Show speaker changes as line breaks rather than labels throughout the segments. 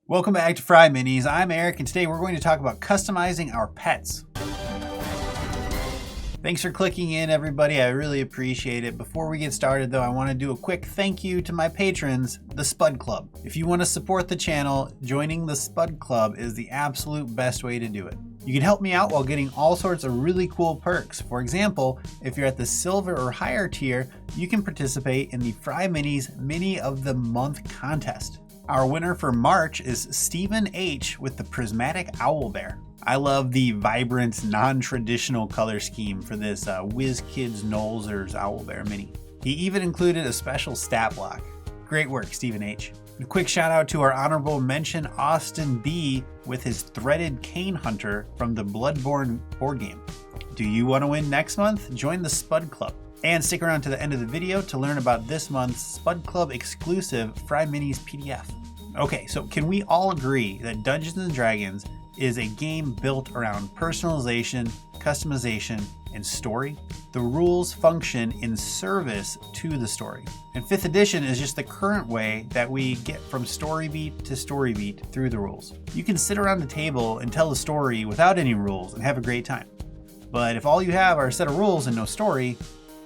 Welcome back to FryMinis. I'm Eric, and today we're going to talk about customizing our pets. Thanks for clicking in, everybody. I really appreciate it. Before we get started, though, I want to do a quick thank you to my patrons, the Spud Club. If you want to support the channel, joining the Spud Club is the absolute best way to do it. You can help me out while getting all sorts of really cool perks. For example, if you're at the silver or higher tier, you can participate in the FryMinis Mini of the Month contest. Our winner for March is Stephen H. with the Prismatic Owl Bear. I love the vibrant, non-traditional color scheme for this WizKids Nolzur's Owl Bear Mini. He even included a special stat block. Great work, Stephen H. A quick shout out to our honorable mention, Austin B. with his Threaded Cane Hunter from the Bloodborne board game. Do you want to win next month? Join the Spud Club. And stick around to the end of the video to learn about this month's Spud Club exclusive FryMinis PDF. Okay, so can we all agree that Dungeons & Dragons is a game built around personalization, customization, and story? The rules function in service to the story. And 5th edition is just the current way that we get from story beat to story beat through the rules. You can sit around the table and tell a story without any rules and have a great time. But if all you have are a set of rules and no story,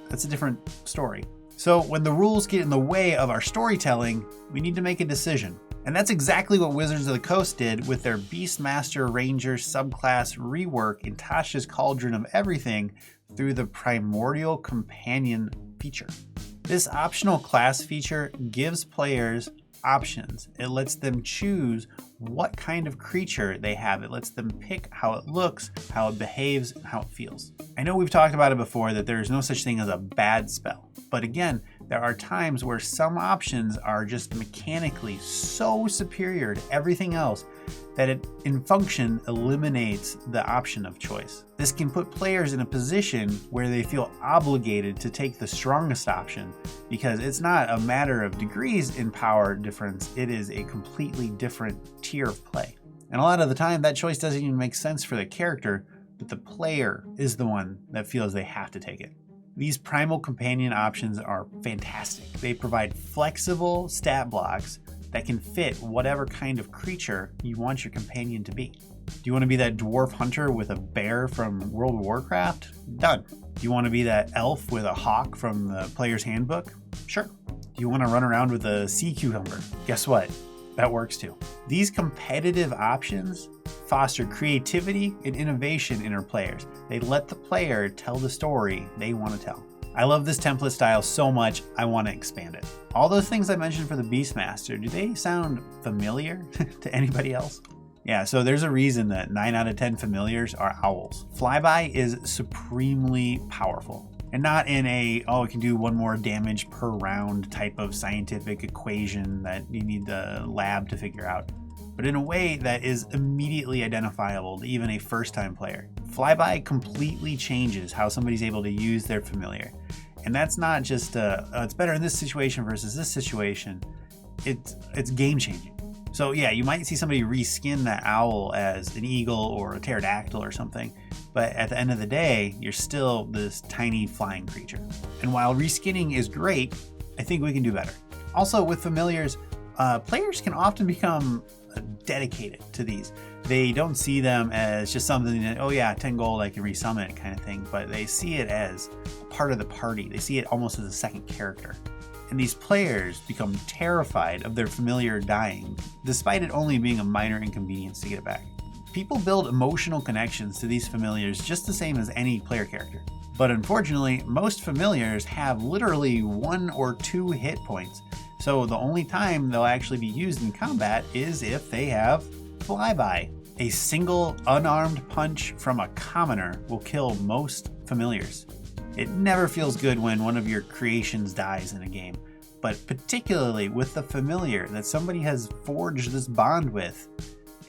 that's a different story. So when the rules get in the way of our storytelling, we need to make a decision. And that's exactly what Wizards of the Coast did with their Beastmaster Ranger subclass rework in Tasha's Cauldron of Everything through the Primordial Companion feature. This optional class feature gives players options. It lets them choose what kind of creature they have. It lets them pick how it looks, how it behaves, and how it feels. I know we've talked about it before that there is no such thing as a bad spell. But again, there are times where some options are just mechanically so superior to everything else that it, in function, eliminates the option of choice. This can put players in a position where they feel obligated to take the strongest option because it's not a matter of degrees in power difference, it is a completely different tier of play. And a lot of the time, that choice doesn't even make sense for the character, but the player is the one that feels they have to take it. These Primal Companion options are fantastic. They provide flexible stat blocks that can fit whatever kind of creature you want your companion to be. Do you want to be that dwarf hunter with a bear from World of Warcraft? Done. Do you want to be that elf with a hawk from the Player's Handbook? Sure. Do you want to run around with a sea cucumber? Guess what? That works too. These competitive options foster creativity and innovation in our players. They let the player tell the story they want to tell. I love this template style so much, I want to expand it. All those things I mentioned for the Beastmaster, do they sound familiar to anybody else? Yeah, so there's a reason that 9 out of 10 familiars are owls. Flyby is supremely powerful. And not in a, oh, it can do 1 more damage per round type of scientific equation that you need the lab to figure out, but in a way that is immediately identifiable to even a first-time player. Flyby completely changes how somebody's able to use their familiar. And that's not just, it's better in this situation versus this situation. It's game-changing. So yeah, you might see somebody reskin that owl as an eagle or a pterodactyl or something, but at the end of the day, you're still this tiny flying creature. And while reskinning is great, I think we can do better. Also with familiars, players can often become dedicated to these. They don't see them as just something that, oh yeah, 10 gold, I can resummon it kind of thing, but they see it as a part of the party. They see it almost as a second character. And these players become terrified of their familiar dying, despite it only being a minor inconvenience to get it back. People build emotional connections to these familiars just the same as any player character. But unfortunately, most familiars have literally 1 or 2 hit points. So the only time they'll actually be used in combat is if they have Flyby. A single unarmed punch from a commoner will kill most familiars. It never feels good when one of your creations dies in a game, but particularly with the familiar that somebody has forged this bond with,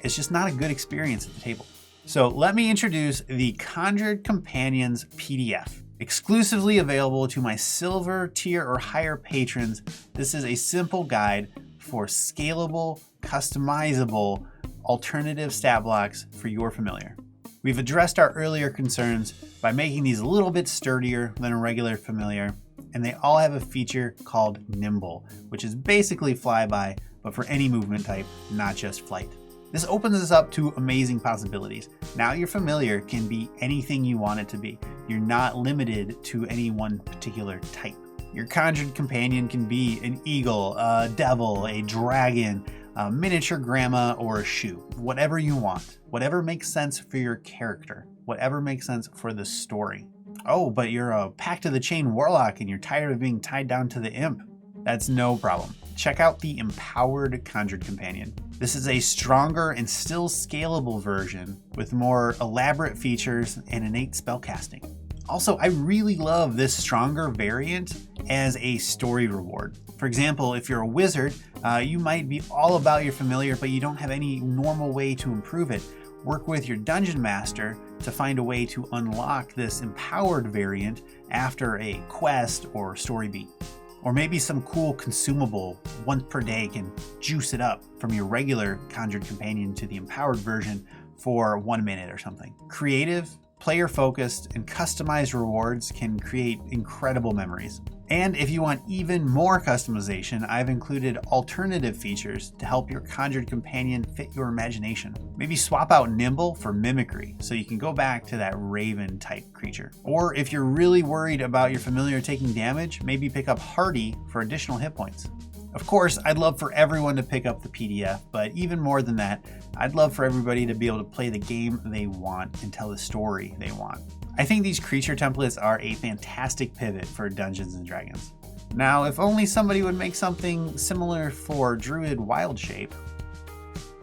it's just not a good experience at the table. So let me introduce the Conjured Companions PDF. Exclusively available to my silver tier or higher patrons, this is a simple guide for scalable, customizable, alternative stat blocks for your familiar. We've addressed our earlier concerns by making these a little bit sturdier than a regular familiar, and they all have a feature called Nimble, which is basically Flyby, but for any movement type, not just flight. This opens us up to amazing possibilities. Now your familiar can be anything you want it to be. You're not limited to any one particular type. Your Conjured Companion can be an eagle, a devil, a dragon, a miniature grandma, or a shoe. Whatever you want. Whatever makes sense for your character. Whatever makes sense for the story. Oh, but you're a Pact of the Chain warlock and you're tired of being tied down to the imp. That's no problem. Check out the Empowered Conjured Companion. This is a stronger and still scalable version with more elaborate features and innate spellcasting. Also, I really love this stronger variant as a story reward. For example, if you're a wizard, you might be all about your familiar, but you don't have any normal way to improve it. Work with your dungeon master to find a way to unlock this empowered variant after a quest or story beat. Or maybe some cool consumable once per day can juice it up from your regular Conjured Companion to the empowered version for 1 minute or something. Creative, player-focused, and customized rewards can create incredible memories. And if you want even more customization, I've included alternative features to help your Conjured Companion fit your imagination. Maybe swap out Nimble for Mimicry so you can go back to that Raven type creature. Or if you're really worried about your familiar taking damage, maybe pick up Hardy for additional hit points. Of course, I'd love for everyone to pick up the PDF, but even more than that, I'd love for everybody to be able to play the game they want and tell the story they want. I think these creature templates are a fantastic pivot for Dungeons & Dragons. Now, if only somebody would make something similar for Druid Wild Shape.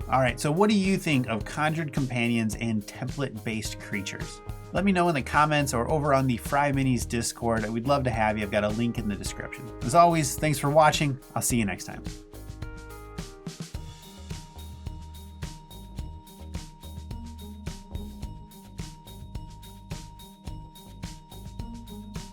Alright, so what do you think of Conjured Companions and template-based creatures? Let me know in the comments or over on the FryMinis Discord. We'd love to have you. I've got a link in the description. As always, thanks for watching. I'll see you next time.